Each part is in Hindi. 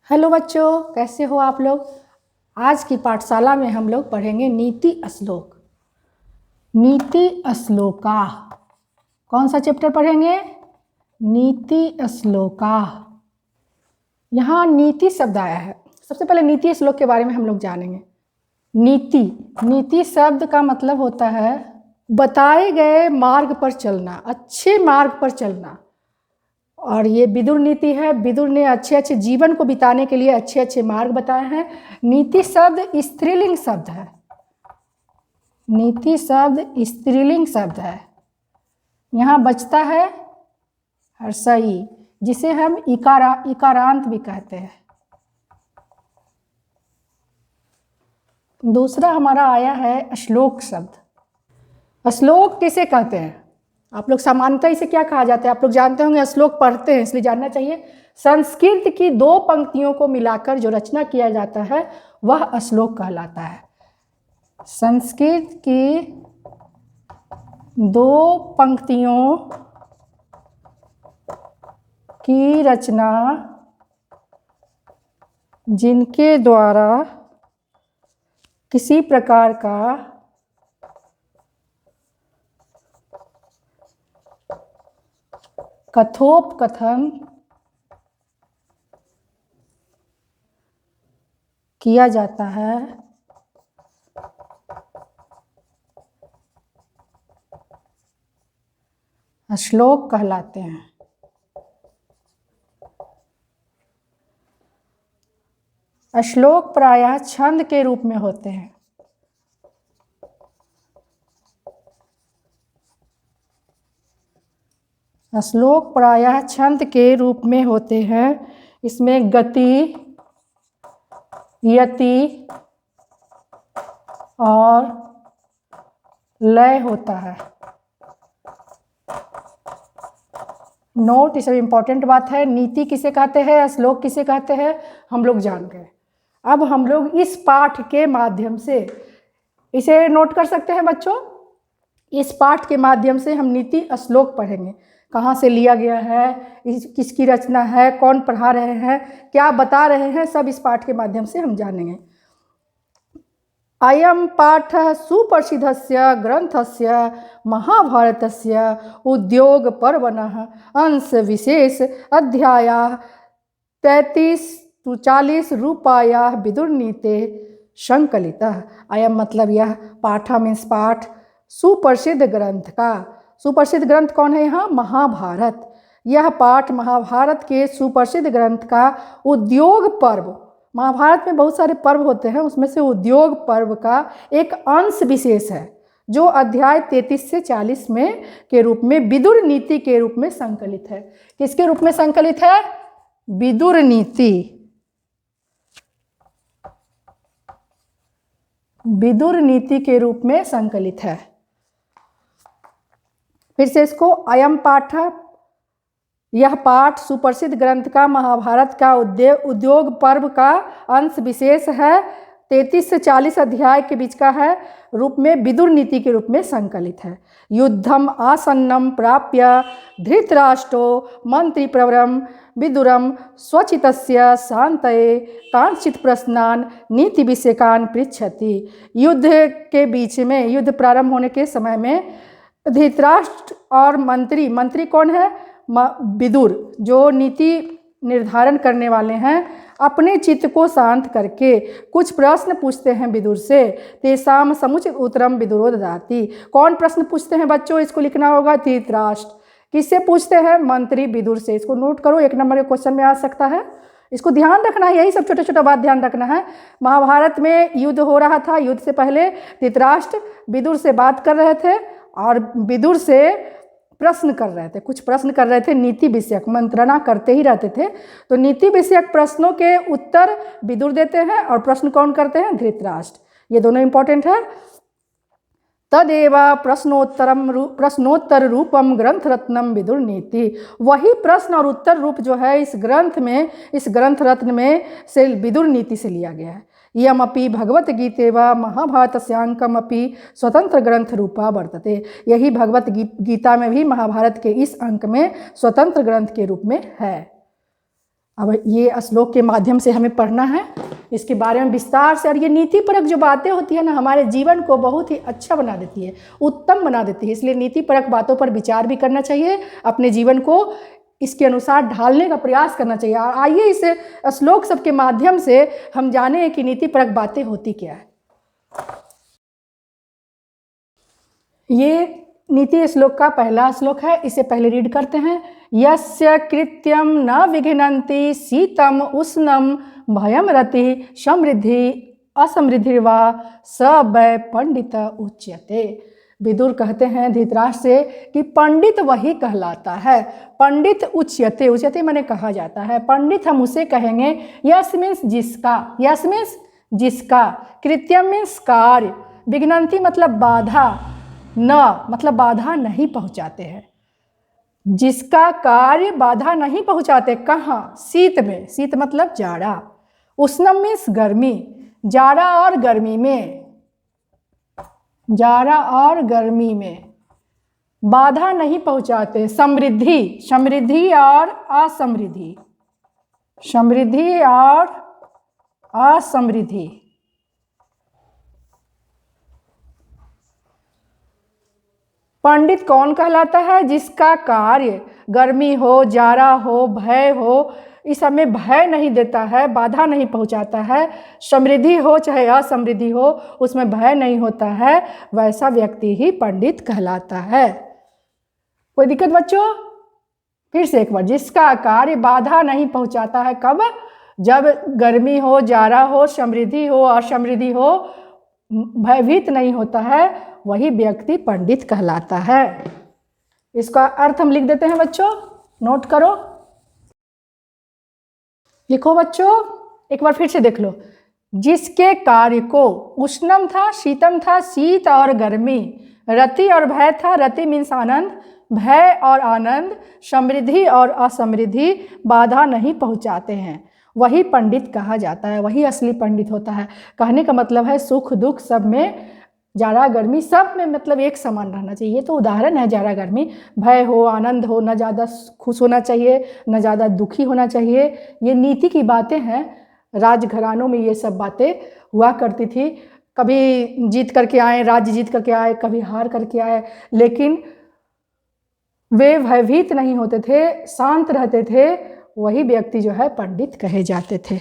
हेलो बच्चों, कैसे हो आप लोग। आज की पाठशाला में हम लोग पढ़ेंगे नीति श्लोक। नीति श्लोका कौन सा चैप्टर पढ़ेंगे? नीति श्लोका। यहाँ नीति शब्द आया है। सबसे पहले नीति श्लोक के बारे में हम लोग जानेंगे। नीति नीति शब्द का मतलब होता है बताए गए मार्ग पर चलना, अच्छे मार्ग पर चलना। और ये विदुर नीति है। विदुर ने अच्छे अच्छे जीवन को बिताने के लिए अच्छे अच्छे मार्ग बताए हैं। नीति शब्द स्त्रीलिंग शब्द है। नीति शब्द स्त्रीलिंग शब्द है। यहाँ बचता है हर्षई, जिसे हम इकारांत भी कहते हैं। दूसरा हमारा आया है श्लोक शब्द। श्लोक किसे कहते हैं? आप लोग सामान्यतः इसे क्या कहा जाता है? आप लोग जानते होंगे, श्लोक पढ़ते हैं इसलिए जानना चाहिए। संस्कृत की दो पंक्तियों को मिलाकर जो रचना किया जाता है वह श्लोक कहलाता है। संस्कृत की दो पंक्तियों की रचना जिनके द्वारा किसी प्रकार का कथोपकथन किया जाता है श्लोक कहलाते हैं। श्लोक प्रायः छंद के रूप में होते हैं। श्लोक प्रायः छंद के रूप में होते हैं। इसमें गति, यति और लय होता है। नोट, ये सब इम्पोर्टेंट बात है। नीति किसे कहते हैं, श्लोक किसे कहते हैं, हम लोग जान गए। अब हम लोग इस पाठ के माध्यम से इसे नोट कर सकते हैं बच्चों। इस पाठ के माध्यम से हम नीति श्लोक पढ़ेंगे। कहाँ से लिया गया है, किसकी रचना है, कौन पढ़ा रहे हैं, क्या बता रहे हैं, सब इस पाठ के माध्यम से हम जानेंगे। अयं पाठः सुप्रसिद्धस्य ग्रंथस्य महाभारतस्य उद्योगपर्वणः अंशविशेष अध्यायाः 33-40 रूपायाः विदुरनीते संकलितः। अयं मतलब यह, पाठा मीन्स पाठ, सुप्रसिद्ध ग्रंथ का। सुप्रसिद्ध ग्रंथ कौन है यहाँ? महाभारत। यह पाठ महाभारत के सुप्रसिद्ध ग्रंथ का उद्योग पर्व, महाभारत में बहुत सारे पर्व होते हैं, उसमें से उद्योग पर्व का एक अंश विशेष है जो अध्याय 33 से 40 में के रूप में विदुर नीति के रूप में संकलित है। किसके रूप में संकलित है? विदुर नीति। विदुर नीति के रूप में संकलित है। फिर से इसको, अयम पाठ, यह पाठ सुप्रसिद्ध ग्रंथ का महाभारत का उद्योग पर्व का अंश विशेष है, 33 से 40 अध्याय के बीच का है, रूप में विदुर नीति के रूप में संकलित है। युद्धम आसन्नम प्राप्य धृतराष्ट्रो मंत्री प्रवरम विदुरम स्वचितस्य शांतये कांचित प्रश्नान नीति विषयकान पृच्छति। युद्ध के बीच में, युद्ध प्रारंभ होने के समय में धृतराष्ट्र और मंत्री कौन है? विदुर, जो नीति निर्धारण करने वाले हैं, अपने चित्त को शांत करके कुछ प्रश्न पूछते हैं विदुर से। तेषाम समुचित उत्तरम विदुरो ददाति। कौन प्रश्न पूछते हैं बच्चों? इसको लिखना होगा। धृतराष्ट्र किससे पूछते हैं? मंत्री विदुर से। इसको नोट करो, 1 नंबर के क्वेश्चन में आ सकता है। इसको ध्यान रखना है, यही सब छोटा छोटा बात ध्यान रखना है। महाभारत में युद्ध हो रहा था। युद्ध से पहले धृतराष्ट्र विदुर से बात कर रहे थे और विदुर से प्रश्न कर रहे थे, कुछ प्रश्न कर रहे थे नीति विषयक, मंत्रणा करते ही रहते थे। तो नीति विषयक प्रश्नों के उत्तर विदुर देते हैं और प्रश्न कौन करते हैं? धृतराष्ट्र। ये दोनों इंपॉर्टेंट है। तदेव प्रश्नोत्तर रूपम ग्रंथ रत्नम विदुर नीति। वही प्रश्न और उत्तर रूप जो है इस ग्रंथ में, इस ग्रंथ रत्न में से विदुर नीति से लिया गया है। यमपि भगवत गीते व महाभारतस्यांकमपि स्वतंत्र ग्रंथ रूपा वर्तते। यही भगवत गीता में भी महाभारत के इस अंक में स्वतंत्र ग्रंथ के रूप में है। अब ये श्लोक के माध्यम से हमें पढ़ना है, इसके बारे में विस्तार से। और ये नीतिपरक जो बातें होती है ना, हमारे जीवन को बहुत ही अच्छा बना देती है, उत्तम बना देती है। इसलिए नीतिपरक बातों पर विचार भी करना चाहिए, अपने जीवन को इसके अनुसार ढालने का प्रयास करना चाहिए। और आइए इस श्लोक सब के माध्यम से हम जाने कि नीतिपरक बातें होती क्या है। ये नीति श्लोक का पहला श्लोक है, इसे पहले रीड करते हैं। यस्य कृत्यम न विघ्नन्ति शीतम उष्णम भयम रति समृद्धि असमृद्धिर्वा स वै पंडित उच्यते। विदुर कहते हैं धृतराष्ट्र से कि पंडित वही कहलाता है। पंडित उच्यते, उच्यते माने कहा जाता है। पंडित हम उसे कहेंगे, यस मीन्स जिसका, यस मीन्स जिसका, कृत्यम मीन्स कार्य, विघ्नन्ति मतलब बाधा, न मतलब बाधा नहीं पहुंचाते हैं, जिसका कार्य बाधा नहीं पहुंचाते। कहाँ? शीत में, शीत मतलब जाड़ा, उष्णम मीन्स गर्मी, जाड़ा और गर्मी में, जाड़ा और गर्मी में बाधा नहीं पहुंचाते। समृद्धि, समृद्धि और असमृद्धि, समृद्धि और असमृद्धि। पंडित कौन कहलाता है? जिसका कार्य गर्मी हो, जाड़ा हो, भय हो, इस सब में भय नहीं देता है, बाधा नहीं पहुंचाता है। समृद्धि हो चाहे असमृद्धि हो, उसमें भय नहीं होता है, वैसा व्यक्ति ही पंडित कहलाता है। कोई दिक्कत बच्चों? फिर से एक बार, जिसका कार्य बाधा नहीं पहुंचाता है। कब? जब गर्मी हो, जाड़ा हो, समृद्धि हो, असमृद्धि हो, भयभीत नहीं होता है, वही व्यक्ति पंडित कहलाता है। इसका अर्थ हम लिख देते हैं बच्चों, नोट करो, लिखो बच्चों, एक बार फिर से देख लो। जिसके कार्य को उष्णम था, शीतम था, शीत और गर्मी, रति और भय था, रति मीन्स आनंद, भय और आनंद, समृद्धि और असमृद्धि बाधा नहीं पहुंचाते हैं, वही पंडित कहा जाता है, वही असली पंडित होता है। कहने का मतलब है सुख दुख सब में, जाड़ा गर्मी सब में मतलब एक समान रहना चाहिए। ये तो उदाहरण है, जाड़ा गर्मी, भय हो, आनंद हो, न ज़्यादा खुश होना चाहिए, न ज़्यादा दुखी होना चाहिए। ये नीति की बातें हैं, राजघरानों में ये सब बातें हुआ करती थी। कभी जीत करके आए, राज्य जीत करके आए, कभी हार करके आए, लेकिन वे भयभीत नहीं होते थे, शांत रहते थे, वही व्यक्ति जो है पंडित कहे जाते थे।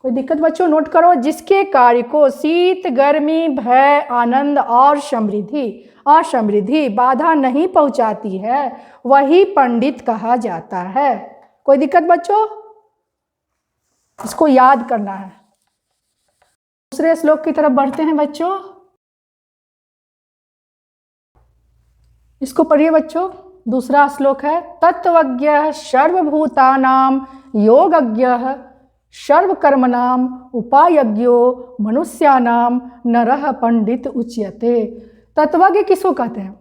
कोई दिक्कत बच्चों? नोट करो। जिसके कार्य को शीत, गर्मी, भय, आनंद और समृद्धि, असमृद्धि बाधा नहीं पहुंचाती है, वही पंडित कहा जाता है। कोई दिक्कत बच्चों? इसको याद करना है। दूसरे श्लोक की तरफ बढ़ते हैं बच्चों, इसको पढ़िए बच्चों। दूसरा श्लोक है, तत्वज्ञः सर्वभूतानां योगज्ञः सर्वकर्मणाम उपायज्ञो मनुष्यानां नरः पंडित उच्यते। तत्वज्ञ किसको कहते हैं?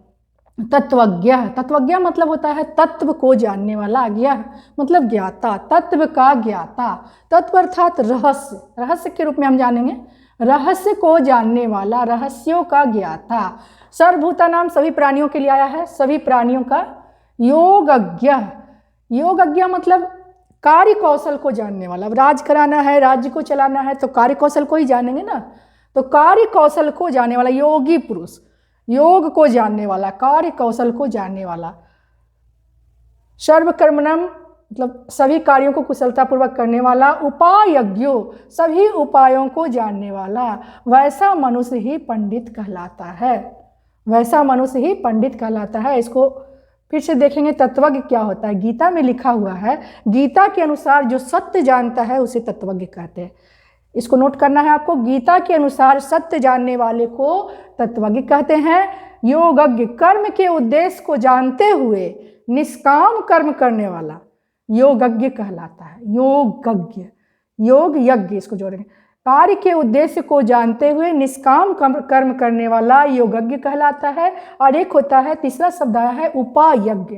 तत्वज्ञ, तत्वज्ञ मतलब होता है तत्व को जानने वाला, ज्ञ मतलब ज्ञाता, तत्व का ज्ञाता, तत्व अर्थात रहस्य, रहस्य के रूप में हम जानेंगे, रहस्य को जानने वाला, रहस्यों का ज्ञाता। सर्वभूतानाम सभी प्राणियों के लिए आया है, सभी प्राणियों का योगज्ञ, योगज्ञ मतलब कार्य कौशल को जानने वाला। अब राज कराना है, राज्य को चलाना है, तो कार्य कौशल को ही जानेंगे ना, तो कार्य कौशल को जानने वाला योगी पुरुष, योग को जानने वाला, कार्य कौशल को जानने वाला। सर्वकर्मणम मतलब सभी कार्यों को कुशलतापूर्वक करने वाला, उपायज्ञो सभी उपायों को जानने वाला, वैसा मनुष्य ही पंडित कहलाता है, वैसा मनुष्य ही पंडित कहलाता है। इसको फिर से देखेंगे, तत्वज्ञ क्या होता है। गीता में लिखा हुआ है, गीता के अनुसार जो सत्य जानता है उसे तत्वज्ञ कहते हैं। इसको नोट करना है आपको, गीता के अनुसार सत्य जानने वाले को तत्वज्ञ कहते हैं। योगज्ञ कर्म के उद्देश्य को जानते हुए निष्काम कर्म करने वाला योगज्ञ कहलाता है। योगज्ञ, योग यज्ञ, इसको जोड़ेंगे, कार्य के उद्देश्य को जानते हुए निष्काम कर्म करने वाला योगज्ञ कहलाता है। और एक होता है, तीसरा शब्द आया है उपायज्ञ,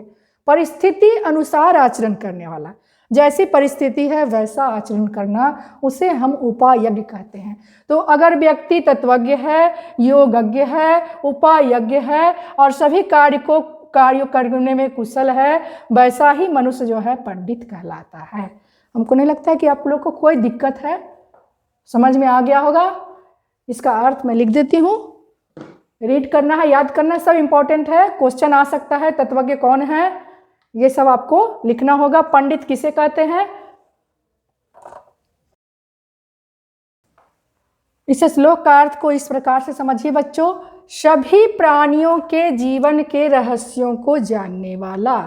परिस्थिति अनुसार आचरण करने वाला, जैसी परिस्थिति है वैसा आचरण करना, उसे हम उपायज्ञ कहते हैं। तो अगर व्यक्ति तत्वज्ञ है, योगज्ञ है, उपायज्ञ है और सभी कार्य को कार्य करने में कुशल है, वैसा ही मनुष्य जो है पंडित कहलाता है। हमको नहीं लगता है कि आप लोग को कोई दिक्कत है, समझ में आ गया होगा। इसका अर्थ मैं लिख देती हूँ, रीड करना है, याद करना, सब इंपॉर्टेंट है, क्वेश्चन आ सकता है। तत्वज्ञ कौन है, ये सब आपको लिखना होगा। पंडित किसे कहते हैं? इस श्लोक का अर्थ को इस प्रकार से समझिए बच्चों, सभी प्राणियों के जीवन के रहस्यों को जानने वाला।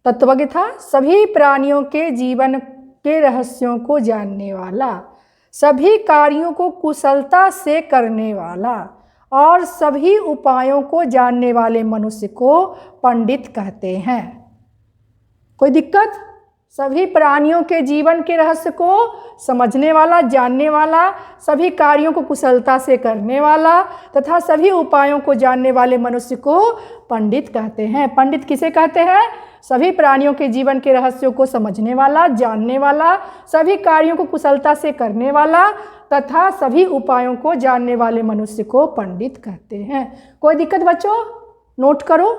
तत्वज्ञ था सभी प्राणियों के जीवन के रहस्यों को जानने वाला, सभी कार्यों को कुशलता से करने वाला और सभी उपायों को जानने वाले मनुष्य को पंडित कहते हैं। कोई दिक्कत? सभी प्राणियों के जीवन के रहस्य को समझने वाला, जानने वाला, सभी कार्यों को कुशलता से करने वाला तथा सभी उपायों को जानने वाले मनुष्य को पंडित कहते हैं। पंडित किसे कहते हैं? सभी प्राणियों के जीवन के रहस्यों को समझने वाला, जानने वाला, सभी कार्यों को कुशलता से करने वाला तथा सभी उपायों को जानने वाले मनुष्य को पंडित कहते हैं। कोई दिक्कत बच्चों? नोट करो।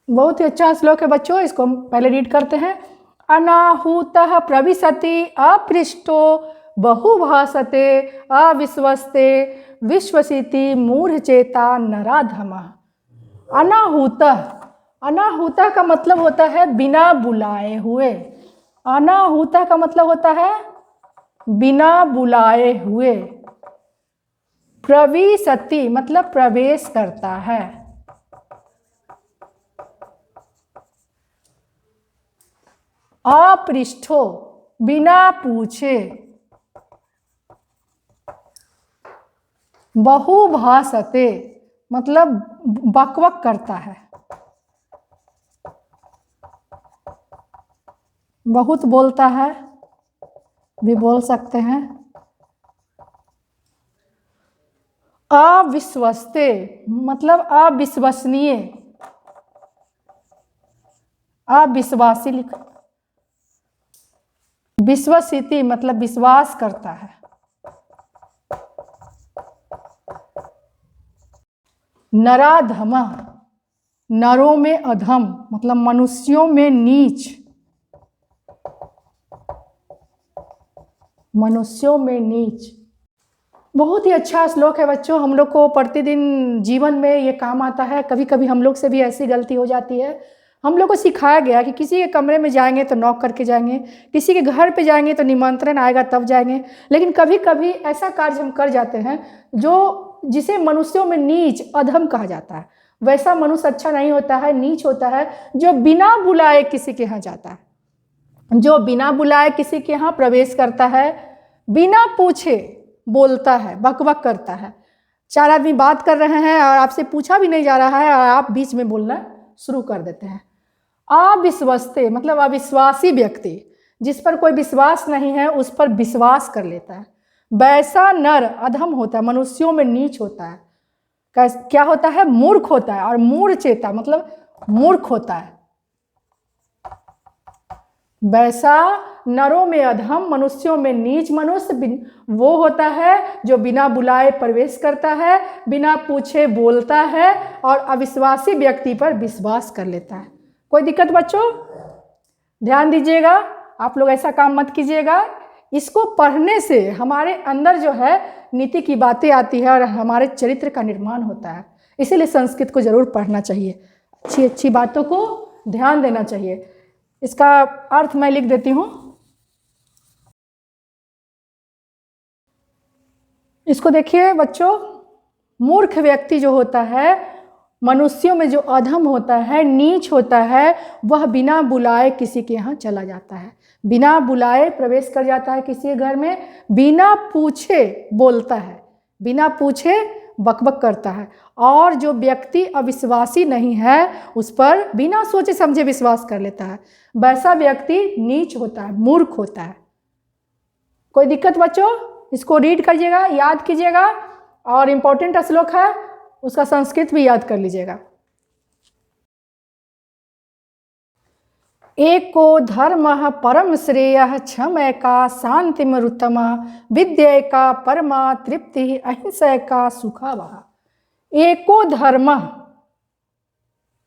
बहुत ही अच्छा श्लोक है बच्चों, इसको हम पहले रीड करते हैं। अनाहूतः प्रविशति अपृष्टो बहुभासते अविश्वस्ते विश्वसिति मूढ़चेता नराधमः। अनाहूतः, अनाहूतः का मतलब होता है बिना बुलाए हुए। अनाहूतः का मतलब होता है बिना बुलाए हुए। प्रविशति मतलब प्रवेश करता है। अपृष्ठो बिना पूछे। बहुभाषते मतलब बकबक करता है, बहुत बोलता है भी बोल सकते हैं। अविश्वस्ते मतलब अविश्वसनीय, अविश्वासी लिख। विश्वसिति मतलब विश्वास करता है। नराधम नरों में अधम मतलब मनुष्यों में नीच, मनुष्यों में नीच। बहुत ही अच्छा श्लोक है बच्चों, हम लोग को प्रतिदिन जीवन में ये काम आता है। कभी कभी हम लोग से भी ऐसी गलती हो जाती है। हम लोग को सिखाया गया कि किसी के कमरे में जाएंगे तो नॉक करके जाएंगे, किसी के घर पे जाएंगे तो निमंत्रण आएगा तब जाएंगे। लेकिन कभी कभी ऐसा कार्य हम कर जाते हैं जिसे मनुष्यों में नीच अधम कहा जाता है। वैसा मनुष्य अच्छा नहीं होता है, नीच होता है जो बिना बुलाए किसी के यहाँ जाता है, जो बिना बुलाए किसी के यहाँ प्रवेश करता है, बिना पूछे बोलता है, बकबक करता है। चार आदमी बात कर रहे हैं और आपसे पूछा भी नहीं जा रहा है और आप बीच में बोलना शुरू कर देते हैं। अविश्वस्ते मतलब अविश्वासी व्यक्ति, जिस पर कोई विश्वास नहीं है उस पर विश्वास कर लेता है। वैसा नर अधम होता है, मनुष्यों में नीच होता है। क्या होता है? मूर्ख होता है। और मूढ़चेता मतलब मूर्ख होता है। वैसा नरों में अधम, मनुष्यों में नीच मनुष्य वो होता है जो बिना बुलाए प्रवेश करता है, बिना पूछे बोलता है और अविश्वासी व्यक्ति पर विश्वास कर लेता है। कोई दिक्कत बच्चों? ध्यान दीजिएगा, आप लोग ऐसा काम मत कीजिएगा। इसको पढ़ने से हमारे अंदर जो है नीति की बातें आती है और हमारे चरित्र का निर्माण होता है। इसीलिए संस्कृत को जरूर पढ़ना चाहिए, अच्छी अच्छी बातों को ध्यान देना चाहिए। इसका अर्थ मैं लिख देती हूँ। इसको देखिए बच्चों, मूर्ख व्यक्ति जो होता है, मनुष्यों में जो अधम होता है, नीच होता है, वह बिना बुलाए किसी के यहाँ चला जाता है, बिना बुलाए प्रवेश कर जाता है किसी के घर में, बिना पूछे बोलता है, बिना पूछे बकबक करता है। और जो व्यक्ति अविश्वासी नहीं है उस पर बिना सोचे समझे विश्वास कर लेता है, वैसा व्यक्ति नीच होता है, मूर्ख होता है। कोई दिक्कत बच्चों? इसको रीड करिएगा, याद कीजिएगा और इम्पोर्टेंट श्लोक है, उसका संस्कृत भी याद कर लीजिएगा। एको धर्मः परम श्रेयः क्षमैका शांतिमरुत्तमा विद्यैका परमा तृप्ति अहिंसैका सुखावह। एको धर्म,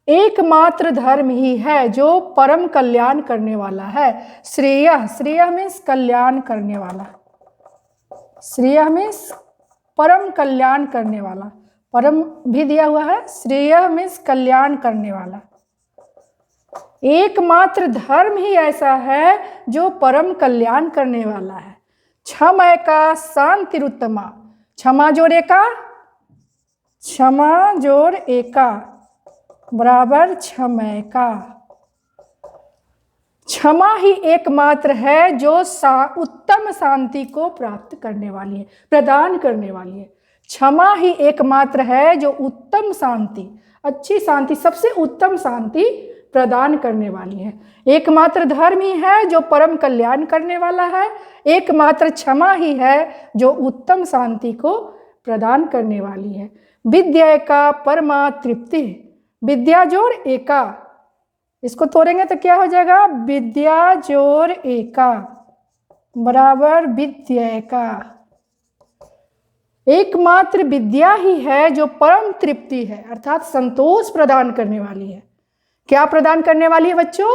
एकमात्र धर्म ही है जो परम कल्याण करने वाला है। श्रेय, श्रेय मीन्स कल्याण करने वाला, श्रेय मीन्स परम कल्याण करने वाला, परम भी दिया हुआ है, श्रेय मीन्स कल्याण करने वाला। एकमात्र धर्म ही ऐसा है जो परम कल्याण करने वाला है। क्षमैका शांतिरुत्तमा, क्षमा जोड़ एका, क्षमा जोड़ एका बराबर क्षमैका। क्षमा ही एकमात्र है जो उत्तम शांति को प्राप्त करने वाली है, प्रदान करने वाली है। क्षमा ही एकमात्र है जो उत्तम शांति, अच्छी शांति, सबसे उत्तम शांति प्रदान करने वाली है। एकमात्र धर्म ही है जो परम कल्याण करने वाला है। एकमात्र क्षमा ही है जो उत्तम शांति को प्रदान करने वाली है। विद्या का परमा तृप्ति, विद्या जोड़ एका, इसको तोड़ेंगे तो क्या हो जाएगा, विद्या जोड़ एका बराबर विद्या का। एकमात्र विद्या ही है जो परम तृप्ति है, अर्थात संतोष प्रदान करने वाली है। क्या प्रदान करने वाली है बच्चों,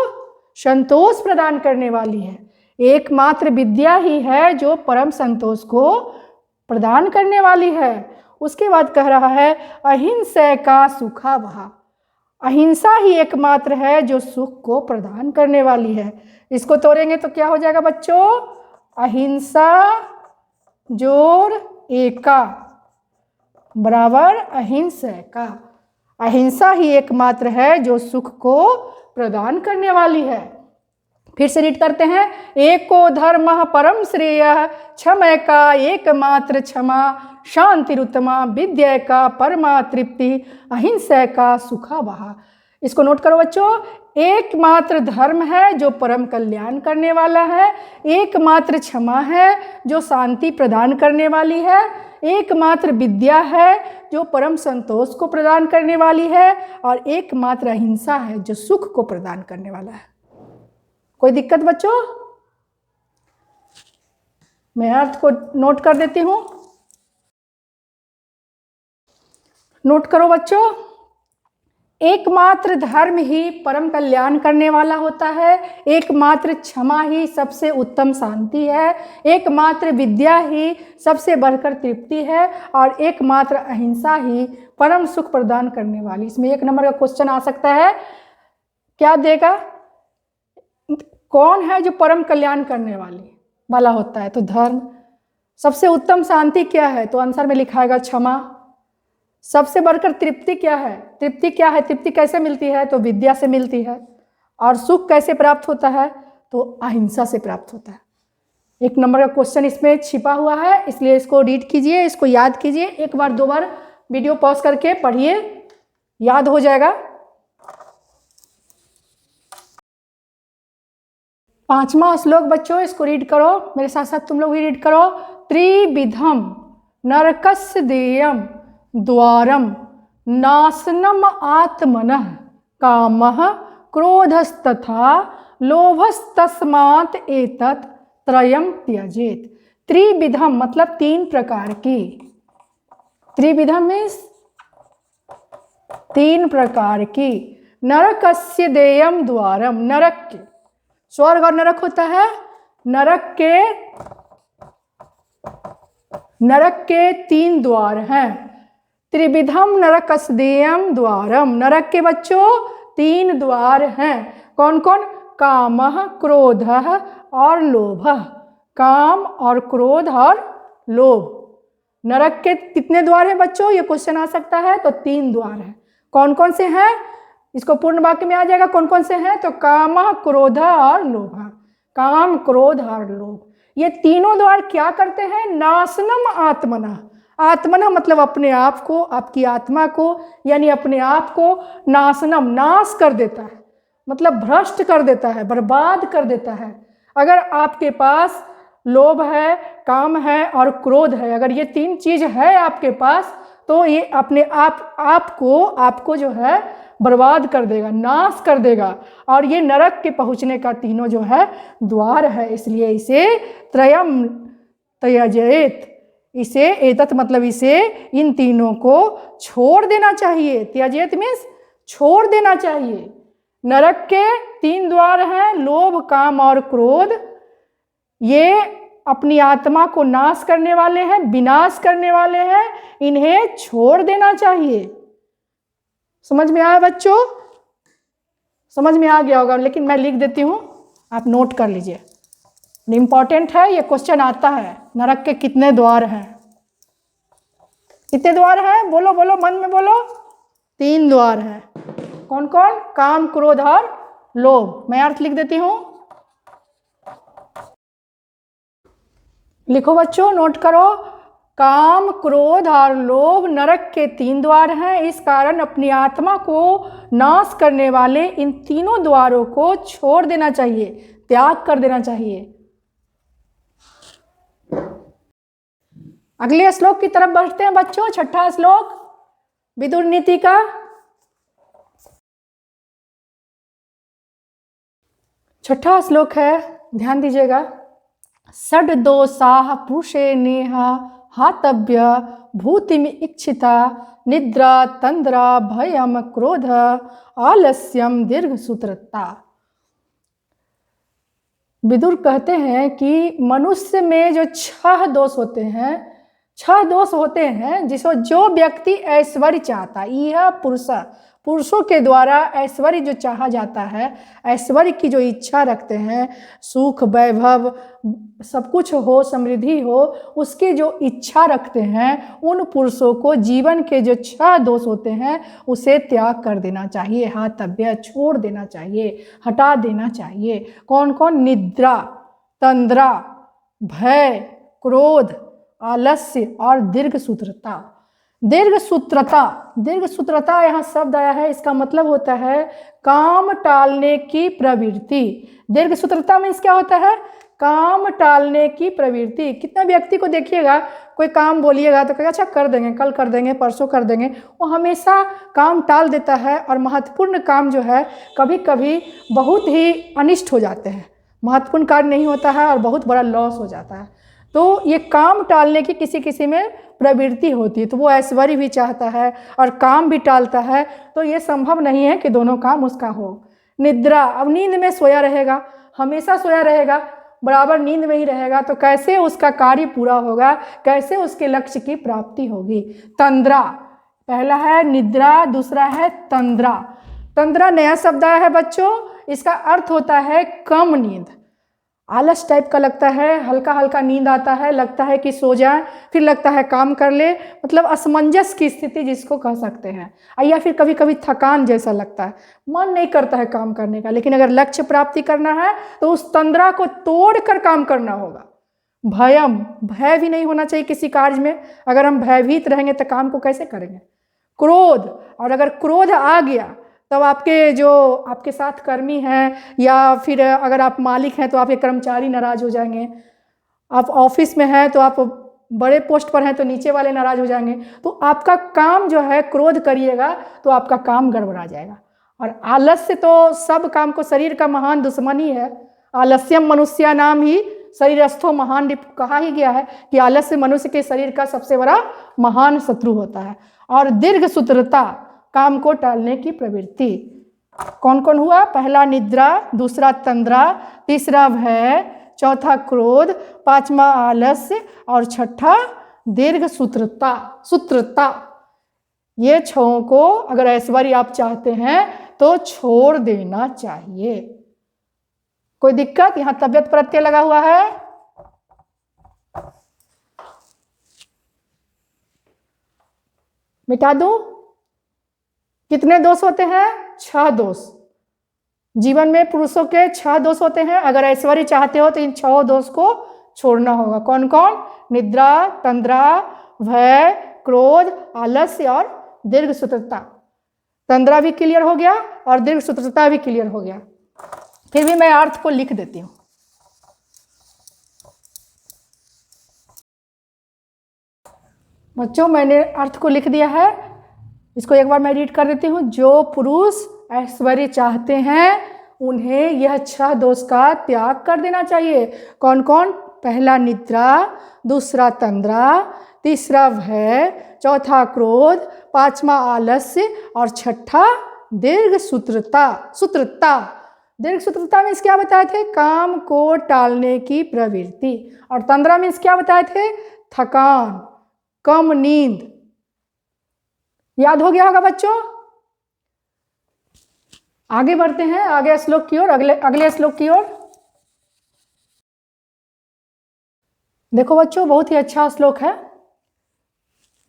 संतोष प्रदान करने वाली है। एकमात्र विद्या ही है जो परम संतोष को प्रदान करने वाली है। उसके बाद कह रहा है अहिंसा का सुखावह, अहिंसा ही एकमात्र है जो सुख को प्रदान करने वाली है। इसको तोड़ेंगे तो क्या हो जाएगा बच्चों, अहिंसा जोड़ एका बराबर अहिंसा का। अहिंसा ही एकमात्र है जो सुख को प्रदान करने वाली है। फिर से रीड करते हैं, एको धर्म परम श्रेय क्षमैका एकमात्र क्षमा शांतिरुत्तमा विद्या का परमा तृप्ति अहिंसा का सुखावह। इसको नोट करो बच्चों, एकमात्र धर्म है जो परम कल्याण करने वाला है, एकमात्र क्षमा है जो शांति प्रदान करने वाली है, एकमात्र विद्या है जो परम संतोष को प्रदान करने वाली है, और एकमात्र अहिंसा है जो सुख को प्रदान करने वाला है। कोई दिक्कत बच्चों? मैं अर्थ को नोट कर देती हूँ, नोट करो बच्चों। एकमात्र धर्म ही परम कल्याण करने वाला होता है, एकमात्र क्षमा ही सबसे उत्तम शांति है, एकमात्र विद्या ही सबसे बढ़कर तृप्ति है, और एकमात्र अहिंसा ही परम सुख प्रदान करने वाली। इसमें 1 नंबर का क्वेश्चन आ सकता है, क्या देगा, कौन है जो परम कल्याण करने वाला होता है? तो धर्म। सबसे उत्तम शांति क्या है? तो आंसर में लिखाएगा क्षमा। सबसे बढ़कर तृप्ति क्या है? तृप्ति क्या है? तृप्ति कैसे मिलती है? तो विद्या से मिलती है। और सुख कैसे प्राप्त होता है? तो अहिंसा से प्राप्त होता है। 1 नंबर का क्वेश्चन इसमें छिपा हुआ है, इसलिए इसको रीड कीजिए, इसको याद कीजिए। 1 बार 2 बार वीडियो पॉज करके पढ़िए, याद हो जाएगा। 5वां श्लोक बच्चों, इसको रीड करो, मेरे साथ साथ तुम लोग भी रीड करो। त्रिविधम नरकस्य देयम द्वारम नाशनम आत्मनः कामः क्रोधस्तथा लोभस्तस्मात् एतत् त्रयं त्यजेत। त्रिविधम मतलब 3 प्रकार की, त्रिविधम मीन्स 3 प्रकार की। नरकस्य देयम द्वारम, नरक के, स्वर्ग और नरक होता है, नरक के 3 द्वार हैं। त्रिविधम नरकस्देयम द्वारम, नरक के बच्चों 3 द्वार हैं। कौन कौन? कामः क्रोधः और लोभः, काम और क्रोध और लोभ। नरक के कितने द्वार हैं बच्चों? ये क्वेश्चन आ सकता है, तो 3 द्वार हैं। कौन कौन से हैं? इसको पूर्ण वाक्य में आ जाएगा, कौन कौन से हैं? तो कामः क्रोधः और लोभः, काम क्रोध और लोभ। ये तीनों द्वार क्या करते हैं? नाशनम आत्मनः, आत्मना मतलब अपने आप को, आपकी आत्मा को, यानी अपने आप को नाशनम, नाश कर देता है, मतलब भ्रष्ट कर देता है, बर्बाद कर देता है। अगर आपके पास लोभ है, काम है और क्रोध है, अगर ये 3 चीज है आपके पास, तो ये अपने आपको जो है बर्बाद कर देगा, नाश कर देगा। और ये नरक के पहुँचने का तीनों जो है द्वार है, इसलिए इसे त्रयम त्यजेत, इसे एतत् मतलब इसे इन तीनों को छोड़ देना चाहिए। त्यजेत मीन्स छोड़ देना चाहिए। नरक के 3 द्वार हैं, लोभ, काम और क्रोध। ये अपनी आत्मा को नाश करने वाले हैं, विनाश करने वाले हैं, इन्हें छोड़ देना चाहिए। समझ में आया बच्चों? समझ में आ गया होगा, लेकिन मैं लिख देती हूँ, आप नोट कर लीजिए, इम्पॉर्टेंट है, ये क्वेश्चन आता है। नरक के कितने द्वार हैं? कितने द्वार हैं? बोलो बोलो, मन में बोलो। 3 द्वार हैं। कौन कौन? काम, क्रोध और लोभ। मैं अर्थ लिख देती हूँ, लिखो बच्चों, नोट करो। काम, क्रोध और लोभ नरक के 3 द्वार हैं। इस कारण अपनी आत्मा को नाश करने वाले इन तीनों द्वारों को छोड़ देना चाहिए, त्याग कर देना चाहिए। अगले श्लोक की तरफ बढ़ते हैं बच्चों। 6ठा श्लोक विदुर नीति का। 6ठा श्लोक है, ध्यान दीजिएगा। षड् दोषाः पुरुषे नेहा हातव्य भूतिमि इच्छिता निद्रा तंद्रा भयम क्रोध आलस्यम दीर्घसूत्रता। विदुर कहते हैं कि मनुष्य में जो 6 दोष होते हैं, 6 दोष होते हैं, जिसको जो व्यक्ति ऐश्वर्य चाहता है, यह पुरुषों के द्वारा ऐश्वर्य जो चाहा जाता है, ऐश्वर्य की जो इच्छा रखते हैं, सुख वैभव सब कुछ हो, समृद्धि हो, उसकी जो इच्छा रखते हैं, उन पुरुषों को जीवन के जो 6 दोष होते हैं उसे त्याग कर देना चाहिए, हातव्य छोड़ देना चाहिए, हटा देना चाहिए। कौन कौन? निद्रा, तंद्रा, भय, क्रोध, आलस्य और दीर्घसूत्रता। दीर्घसूत्रता यहाँ शब्द आया है, इसका मतलब होता है काम टालने की प्रवृत्ति। दीर्घसूत्रता मीन्स क्या होता है? काम टालने की प्रवृत्ति। कितना व्यक्ति को देखिएगा, कोई काम बोलिएगा तो कहेगा अच्छा कर देंगे, कल कर देंगे, परसों कर देंगे, वो हमेशा काम टाल देता है। और महत्वपूर्ण काम जो है कभी कभी बहुत ही अनिष्ट हो जाते हैं, महत्वपूर्ण कार्य नहीं होता है और बहुत बड़ा लॉस हो जाता है। तो ये काम टालने की किसी किसी में प्रवृत्ति होती है, तो वो ऐश्वर्य भी चाहता है और काम भी टालता है, तो ये संभव नहीं है कि दोनों काम उसका हो। निद्रा, अब नींद में सोया रहेगा, हमेशा सोया रहेगा, बराबर नींद में ही रहेगा, तो कैसे उसका कार्य पूरा होगा, कैसे उसके लक्ष्य की प्राप्ति होगी। तंद्रा, पहला है निद्रा, दूसरा है तंद्रा। तंद्रा नया शब्द आया है बच्चों, इसका अर्थ होता है कम नींद। आलस टाइप का लगता है, हल्का हल्का नींद आता है, लगता है कि सो जाए, फिर लगता है काम कर ले, मतलब असमंजस की स्थिति जिसको कह सकते हैं। या फिर कभी कभी थकान जैसा लगता है, मन नहीं करता है काम करने का। लेकिन अगर लक्ष्य प्राप्ति करना है तो उस तंद्रा को तोड़कर काम करना होगा। भयम, भय भी नहीं होना चाहिए किसी कार्य में। अगर हम भयभीत रहेंगे तो काम को कैसे करेंगे। क्रोध, और अगर क्रोध आ गया तब आपके जो आपके साथ कर्मी हैं या फिर अगर आप मालिक हैं तो आपके कर्मचारी नाराज हो जाएंगे। आप ऑफिस में हैं तो आप बड़े पोस्ट पर हैं तो नीचे वाले नाराज हो जाएंगे। तो आपका काम जो है, क्रोध करिएगा तो आपका काम गड़बड़ा जाएगा। और आलस्य तो सब काम को, शरीर का महान दुश्मन ही है। आलस्यम मनुष्या नाम ही शरीरस्थो महान कहा ही गया है कि आलस्य मनुष्य के शरीर का सबसे बड़ा महान शत्रु होता है। और दीर्घसूत्रता, काम को टालने की प्रवृत्ति। कौन कौन हुआ? पहला निद्रा, दूसरा तंद्रा, तीसरा भय, चौथा क्रोध, पांचवा आलस्य और छठा दीर्घसूत्रता। ये 6 को अगर ऐश्वर्य आप चाहते हैं तो छोड़ देना चाहिए। कोई दिक्कत? यहां तबियत प्रत्यय लगा हुआ है, मिटा दूं? कितने दोष होते हैं? 6 दोष। जीवन में पुरुषों के 6 दोष होते हैं। अगर ऐश्वर्य चाहते हो तो इन 6 दोष को छोड़ना होगा। कौन कौन? निद्रा, तंद्रा, भय, क्रोध, आलस्य और दीर्घसूत्रता। तंद्रा भी क्लियर हो गया और दीर्घसूत्रता भी क्लियर हो गया। फिर भी मैं अर्थ को लिख देती हूँ। बच्चों मैंने अर्थ को लिख दिया है, इसको एक बार मैं रीड कर देती हूँ। जो पुरुष ऐश्वर्य चाहते हैं उन्हें यह 6 दोष का त्याग कर देना चाहिए। कौन कौन? पहला निद्रा, दूसरा तंद्रा, तीसरा भय, चौथा क्रोध, पांचवा आलस्य और छठा दीर्घ सूत्रता। दीर्घ सूत्रता मीन्स क्या बताए थे? काम को टालने की प्रवृत्ति। और तंद्रा मीन्स क्या बताए थे? थकान, कम नींद। याद हो गया होगा बच्चों? आगे बढ़ते हैं, आगे श्लोक की ओर, अगले श्लोक की ओर। देखो बच्चों, बहुत ही अच्छा श्लोक है।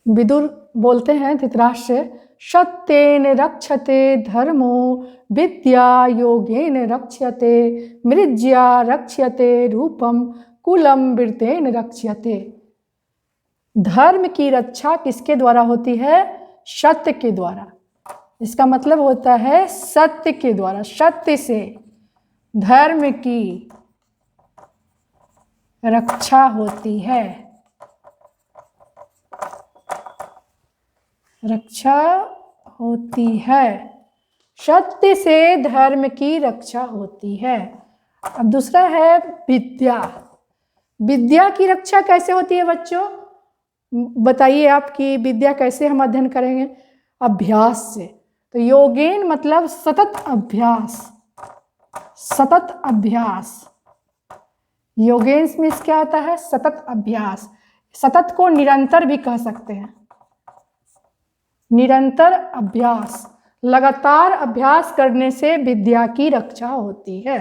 विदुर बोलते हैं धृतराष्ट्र से, सत्येन रक्षते धर्मो विद्या योगेन रक्ष्यते मृज्या रक्ष्यते रूपम कुलम वृत्तेन रक्ष्यते। धर्म की रक्षा किसके द्वारा होती है? सत्य के द्वारा। इसका मतलब होता है सत्य के द्वारा, सत्य से धर्म की रक्षा होती है। रक्षा होती है, सत्य से धर्म की रक्षा होती है। अब दूसरा है विद्या। विद्या की रक्षा कैसे होती है बच्चों? बताइए आपकी विद्या कैसे हम अध्ययन करेंगे? अभ्यास से। तो योगेन मतलब सतत अभ्यास, सतत अभ्यास। योगेन मीन्स क्या होता है? सतत अभ्यास। सतत को निरंतर भी कह सकते हैं। निरंतर अभ्यास, लगातार अभ्यास करने से विद्या की रक्षा होती है।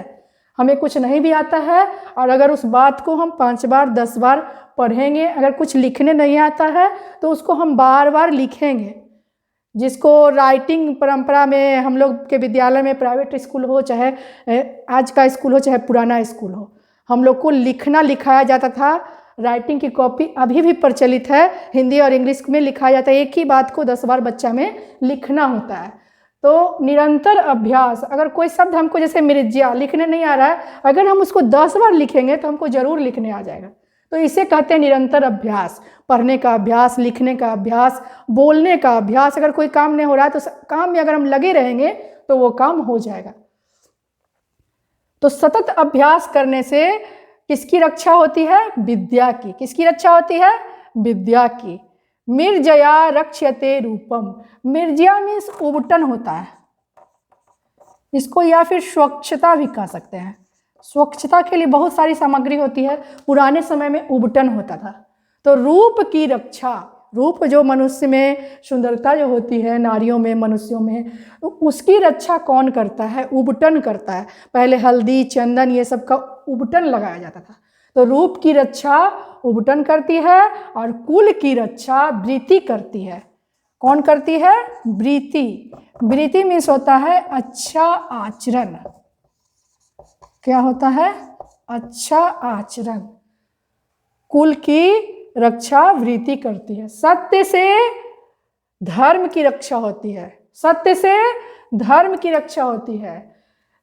हमें कुछ नहीं भी आता है और अगर उस बात को हम 5 बार 10 बार पढ़ेंगे, अगर कुछ लिखने नहीं आता है तो उसको हम बार बार लिखेंगे। जिसको राइटिंग परंपरा में, हम लोग के विद्यालय में, प्राइवेट स्कूल हो चाहे आज का स्कूल हो चाहे पुराना स्कूल हो, हम लोग को लिखना लिखाया जाता था। राइटिंग की कॉपी अभी भी प्रचलित है, हिंदी और इंग्लिश में लिखाया जाता है। एक ही बात को 10 बार बच्चा में लिखना होता है। तो निरंतर अभ्यास, अगर कोई शब्द हमको जैसे मृज्या लिखने नहीं आ रहा है, अगर हम उसको 10 बार लिखेंगे तो हमको जरूर लिखने आ जाएगा। तो इसे कहते हैं निरंतर अभ्यास। पढ़ने का अभ्यास, लिखने का अभ्यास, बोलने का अभ्यास। अगर कोई काम नहीं हो रहा है तो काम में अगर हम लगे रहेंगे तो वो काम हो जाएगा। तो सतत अभ्यास करने से किसकी रक्षा होती है? विद्या की। किसकी रक्षा होती है? विद्या की। मिर्जया रक्ष्यते रूपम। मिर्जया मीन्स उबटन होता है, इसको या फिर स्वच्छता भी कह सकते हैं। स्वच्छता के लिए बहुत सारी सामग्री होती है, पुराने समय में उबटन होता था। तो रूप की रक्षा, रूप जो मनुष्य में सुंदरता जो होती है, नारियों में, मनुष्यों में, तो उसकी रक्षा कौन करता है? उबटन करता है। पहले हल्दी, चंदन, ये सब का उबटन लगाया जाता था। तो रूप की रक्षा उबटन करती है और कुल की रक्षा वृत्ति करती है। कौन करती है? वृत्ति। वृत्ति मीन्स होता है अच्छा आचरण। क्या होता है? अच्छा आचरण। कुल की रक्षा वृत्ति करती है। सत्य से धर्म की रक्षा होती है। सत्य से धर्म की रक्षा होती है।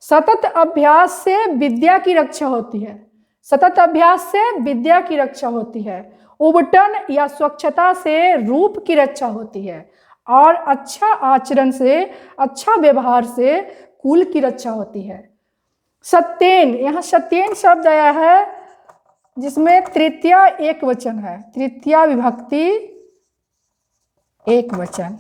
सतत अभ्यास से विद्या की रक्षा होती है। सतत अभ्यास से विद्या की रक्षा होती है। उबटन या स्वच्छता से रूप की रक्षा होती है और अच्छा आचरण से, अच्छा व्यवहार से कुल की रक्षा होती है। सत्येन, यहाँ सत्येन शब्द आया है जिसमें तृतीया एक वचन है। तृतीया विभक्ति एक वचन।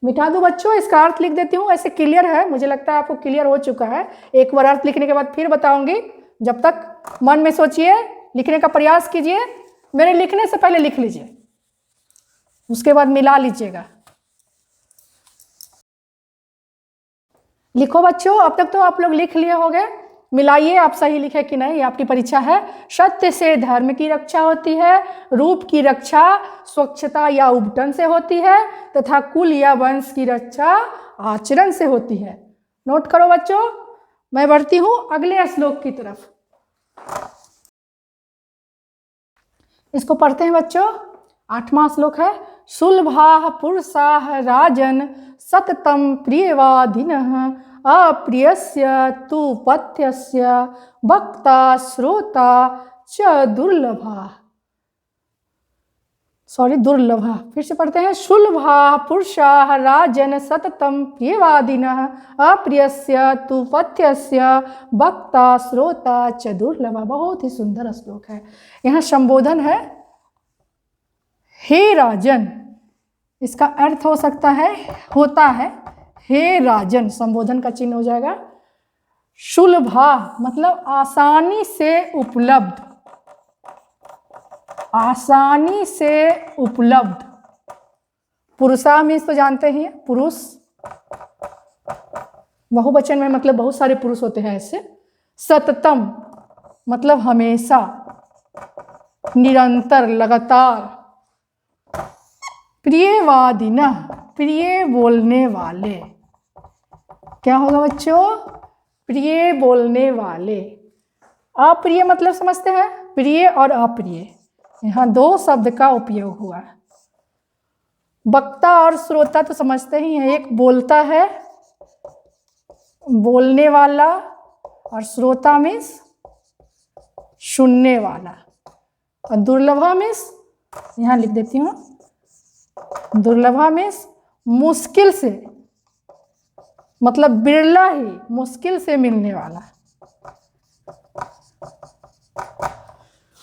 मिटा दो बच्चों, इसका अर्थ लिख देती हूँ। ऐसे क्लियर है, मुझे लगता है आपको क्लियर हो चुका है। एक बार अर्थ लिखने के बाद फिर बताऊंगी। जब तक मन में सोचिए, लिखने का प्रयास कीजिए। मेरे लिखने से पहले लिख लीजिए, उसके बाद मिला लीजिएगा। लिखो बच्चों, अब तक तो आप लोग लिख लिए होंगे। मिलाइए आप सही लिखे कि नहीं, आपकी परीक्षा है। सत्य से धर्म की रक्षा होती है, रूप की रक्षा स्वच्छता या उबटन से होती है तथा कुल या वंश की रक्षा आचरण से होती है। नोट करो बच्चों। मैं बढ़ती हूं अगले श्लोक की तरफ। इसको पढ़ते हैं बच्चों। 8वां श्लोक है। सुलभा पुरुषाः राजन सततम प्रियवादिनः अप्रियस्य तु पथ्यस्य वक्ता श्रोता च दुर्लभा। दुर्लभा। फिर से पढ़ते हैं। शुलभा पुरुषा राजन सततम प्रियवादिनः अप्रियस्य तु पथ्यस्य वक्ता श्रोता च दुर्लभा। बहुत ही सुंदर श्लोक है। यहाँ संबोधन है हे राजन, इसका अर्थ हो सकता है होता है हे राजन, संबोधन का चिन्ह हो जाएगा। शुलभा मतलब आसानी से उपलब्ध, आसानी से उपलब्ध। पुरुषा मीन्स तो जानते ही हैं पुरुष, बहुवचन में मतलब बहुत सारे पुरुष होते हैं ऐसे। सततम मतलब हमेशा, निरंतर, लगातार। प्रियवादिनः प्रिय बोलने वाले। क्या होगा बच्चों? प्रिय बोलने वाले। अप्रिय मतलब समझते हैं, प्रिय और अप्रिय, यहाँ दो शब्द का उपयोग हुआ है। वक्ता और श्रोता तो समझते ही हैं, एक बोलता है बोलने वाला और श्रोता मीन्स सुनने वाला। और दुर्लभा मीन्स, यहाँ लिख देती हूँ, दुर्लभा मीन्स मुश्किल से, मतलब बिरला ही, मुश्किल से मिलने वाला।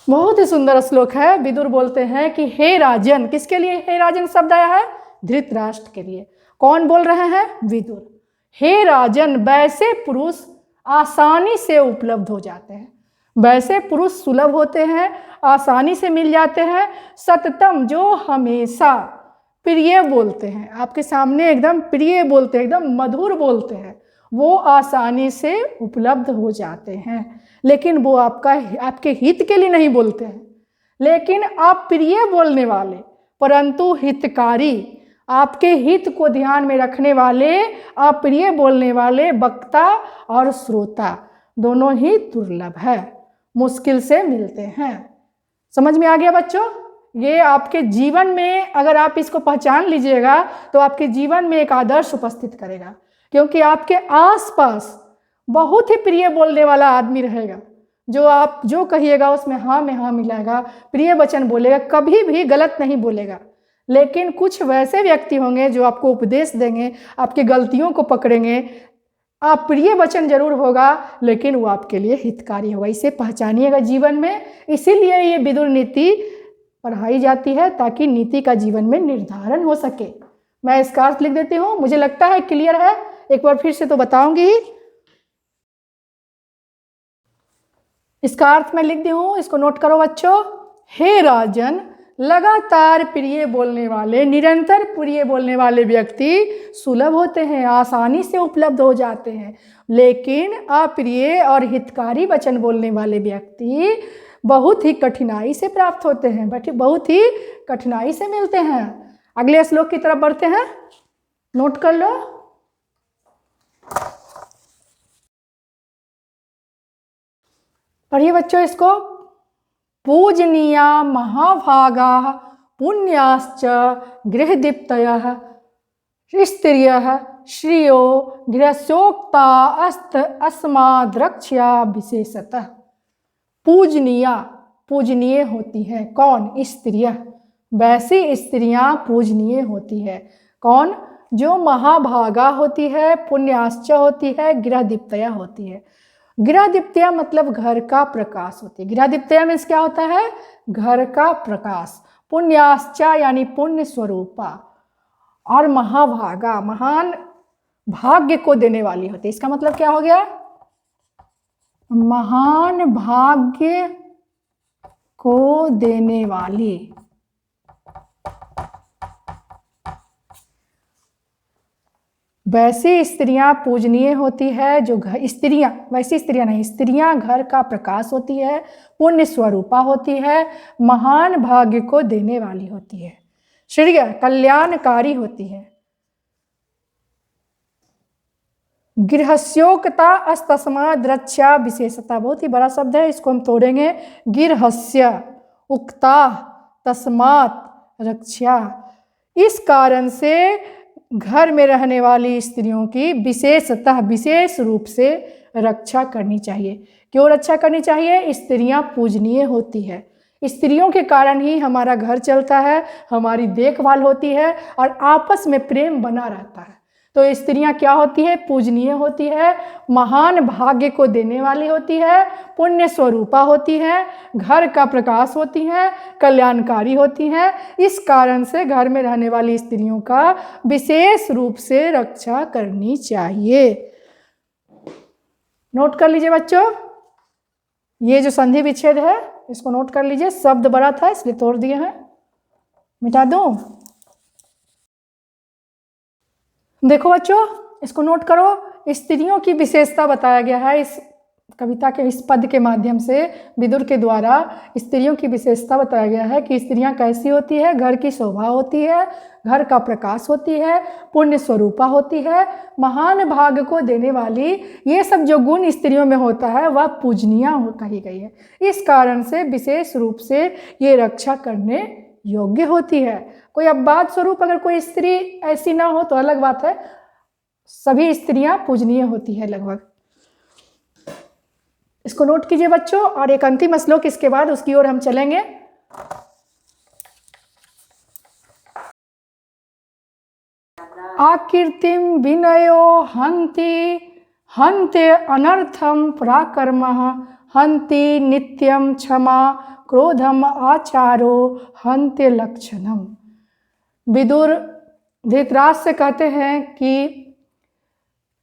बहुत ही सुंदर श्लोक है। विदुर बोलते हैं कि हे राजन, किसके लिए हे राजन शब्द आया है? धृतराष्ट्र के लिए। कौन बोल रहे हैं? विदुर। हे राजन, वैसे पुरुष आसानी से उपलब्ध हो जाते हैं, वैसे पुरुष सुलभ होते हैं, आसानी से मिल जाते हैं। सततम जो हमेशा, प्रिय बोलते हैं, आपके सामने एकदम प्रिय बोलते हैं, एकदम मधुर बोलते हैं, वो आसानी से उपलब्ध हो जाते हैं। लेकिन वो आपके हित के लिए नहीं बोलते हैं। लेकिन आप प्रिय बोलने वाले परंतु हितकारी, आपके हित को ध्यान में रखने वाले, अप्रिय बोलने वाले वक्ता और श्रोता दोनों ही दुर्लभ है, मुश्किल से मिलते हैं। समझ में आ गया बच्चों? ये आपके जीवन में अगर आप इसको पहचान लीजिएगा तो आपके जीवन में एक आदर्श उपस्थित करेगा, क्योंकि आपके आसपास बहुत ही प्रिय बोलने वाला आदमी रहेगा, जो आप जो कहिएगा उसमें हाँ में हाँ मिलाएगा, प्रिय वचन बोलेगा, कभी भी गलत नहीं बोलेगा। लेकिन कुछ वैसे व्यक्ति होंगे जो आपको उपदेश देंगे, आपकी गलतियों को पकड़ेंगे। आप प्रिय वचन जरूर होगा लेकिन वो आपके लिए हितकारी होगा। इसे पहचानिएगा जीवन में। इसीलिए ये विदुर नीति पढ़ाई जाती है, ताकि नीति का जीवन में निर्धारण हो सके। मैं इसका अर्थ लिख देती हूँ, मुझे लगता है क्लियर है, एक बार फिर से तो बताऊंगी। इसका अर्थ मैं लिख दी हूँ, इसको नोट करो बच्चों। हे राजन, लगातार प्रिय बोलने वाले, निरंतर प्रिय बोलने वाले व्यक्ति सुलभ होते हैं, आसानी से उपलब्ध हो जाते हैं। लेकिन अप्रिय और हितकारी वचन बोलने वाले व्यक्ति बहुत ही कठिनाई से प्राप्त होते हैं, बहुत ही कठिनाई से मिलते हैं। अगले श्लोक की तरफ बढ़ते हैं, नोट कर लो। पढ़िए बच्चों इसको। पूजनीया महाभागा पुण्याश्च गृहदीप्तयः स्त्रियः श्रियो गृहस्योक्ता अस्माद्रक्ष्या विशेषतः। पूजनीया, पूजनीय होती हैं कौन? स्त्रियाँ। वैसी स्त्रियाँ पूजनीय होती है कौन? जो महाभागा होती है, पुण्याश्च होती है, गृहदीप्तया होती है। गृहदीप्तया मतलब घर का प्रकाश होती है। गृहदीप्तया मीन्स क्या होता है? घर का प्रकाश। पुण्याश्च यानी पुण्य स्वरूपा, और महाभागा महान भाग्य को देने वाली होती है। इसका मतलब क्या हो गया? महान भाग्य को देने वाली। वैसी स्त्रियां पूजनीय होती है जो स्त्रियां, वैसी स्त्रियां नहीं, स्त्रियां घर का प्रकाश होती है, पुण्य स्वरूपा होती है, महान भाग्य को देने वाली होती है, श्रेय कल्याणकारी होती है। गृहस्योक्ता अस्तस्माद् रक्षा विशेषता, बहुत ही बड़ा शब्द है, इसको हम तोड़ेंगे। गृहस्य उक्ता तस्मात् रक्षा, इस कारण से घर में रहने वाली स्त्रियों की विशेषतः विशेष रूप से रक्षा करनी चाहिए। क्यों रक्षा करनी चाहिए? स्त्रियां पूजनीय होती है, स्त्रियों के कारण ही हमारा घर चलता है, हमारी देखभाल होती है और आपस में प्रेम बना रहता है। तो स्त्रियां क्या होती है? पूजनीय होती है, महान भाग्य को देने वाली होती है, पुण्य स्वरूपा होती है, घर का प्रकाश होती हैं, कल्याणकारी होती हैं। इस कारण से घर में रहने वाली स्त्रियों का विशेष रूप से रक्षा करनी चाहिए। नोट कर लीजिए बच्चों, ये जो संधि विच्छेद है इसको नोट कर लीजिए। शब्द बड़ा था इसलिए तोड़ दिए हैं, मिटा दूं? देखो बच्चों, इसको नोट करो। स्त्रियों की विशेषता बताया गया है इस कविता के इस पद के माध्यम से। विदुर के द्वारा स्त्रियों की विशेषता बताया गया है कि स्त्रियां कैसी होती है? घर की शोभा होती है, घर का प्रकाश होती है, पुण्य स्वरूपा होती है, महान भाग्य को देने वाली। ये सब जो गुण स्त्रियों में होता है वह पूजनीय कही गई है। इस कारण से विशेष रूप से ये रक्षा करने योग्य होती है। कोई अपवाद स्वरूप अगर कोई स्त्री ऐसी ना हो तो अलग बात है, सभी स्त्रियां पूजनीय होती है लगभग। इसको नोट कीजिए बच्चों। और एक अंतिम श्लोक इसके बाद उसकी ओर हम चलेंगे। आकीर्तिम विनयो हन्ति हन्ते अनर्थम पराक्रमः हन्ति नित्यम क्षमा क्रोधम आचारो हन्ते लक्षणम। विदुर धृतराष्ट्र से कहते हैं कि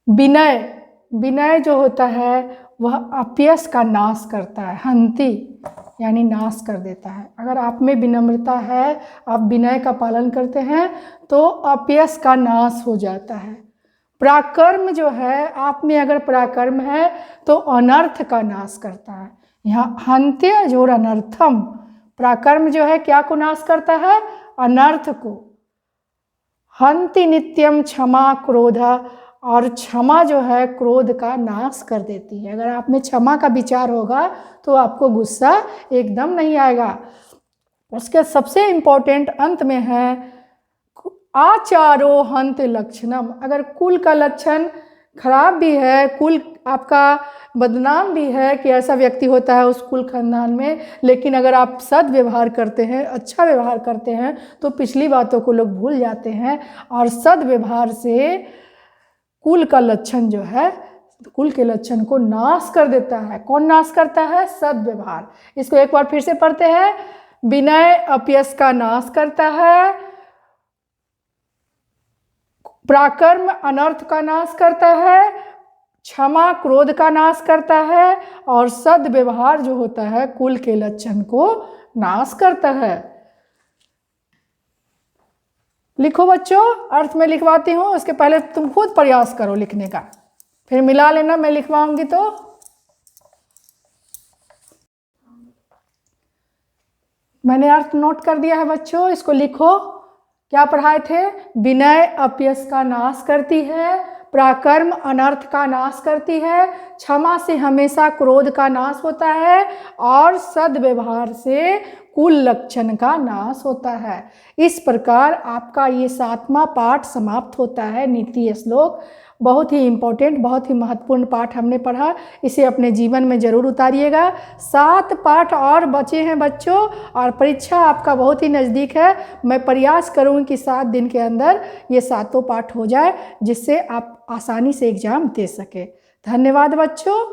विनय जो होता है वह अपयश का नाश करता है। हंति यानी नाश कर देता है। अगर आप में विनम्रता है, आप विनय का पालन करते हैं तो अपयश का नाश हो जाता है। पराक्रम जो है, आप में अगर पराक्रम है तो अनर्थ का नाश करता है। यहाँ हंत्य जोड़ अनर्थम, पराक्रम जो है क्या को नाश करता है? अनर्थ को। हंति नित्यम क्षमा क्रोधा, और क्षमा जो है क्रोध का नाश कर देती है। अगर आप में क्षमा का विचार होगा तो आपको गुस्सा एकदम नहीं आएगा। उसके सबसे इम्पोर्टेंट अंत में है आचारो हंत लक्षणम। अगर कुल का लक्षण खराब भी है, कुल आपका बदनाम भी है कि ऐसा व्यक्ति होता है उस कुल खानदान में, लेकिन अगर आप सद्व्यवहार करते हैं, अच्छा व्यवहार करते हैं तो पिछली बातों को लोग भूल जाते हैं। और सद्व्यवहार से कुल का लक्षण जो है, कुल के लक्षण को नाश कर देता है। कौन नाश करता है? सद्व्यवहार। इसको एक बार फिर से पढ़ते हैं। विनय अपयश का नाश करता है, पराक्रम अनर्थ का नाश करता है, क्षमा क्रोध का नाश करता है, और सद्व्यवहार जो होता है कुल के लक्षण को नाश करता है। लिखो बच्चों, अर्थ में लिखवाती हूँ, उसके पहले तुम खुद प्रयास करो लिखने का, फिर मिला लेना मैं लिखवाऊंगी तो। मैंने अर्थ नोट कर दिया है बच्चों, इसको लिखो। क्या पढ़ाए थे? विनय अपयश का नाश करती है, पराक्रम अनर्थ का नाश करती है, क्षमा से हमेशा क्रोध का नाश होता है, और सद्व्यवहार से कुल लक्षण का नाश होता है। इस प्रकार आपका ये 7वां पाठ समाप्त होता है। नीति श्लोक बहुत ही इम्पोर्टेंट, बहुत ही महत्वपूर्ण पाठ हमने पढ़ा। इसे अपने जीवन में ज़रूर उतारिएगा। 7 पाठ और बचे हैं बच्चों, और परीक्षा आपका बहुत ही नज़दीक है। मैं प्रयास करूँगी कि 7 दिन के अंदर ये 7 पाठ हो जाए, जिससे आप आसानी से एग्ज़ाम दे सके। धन्यवाद बच्चों।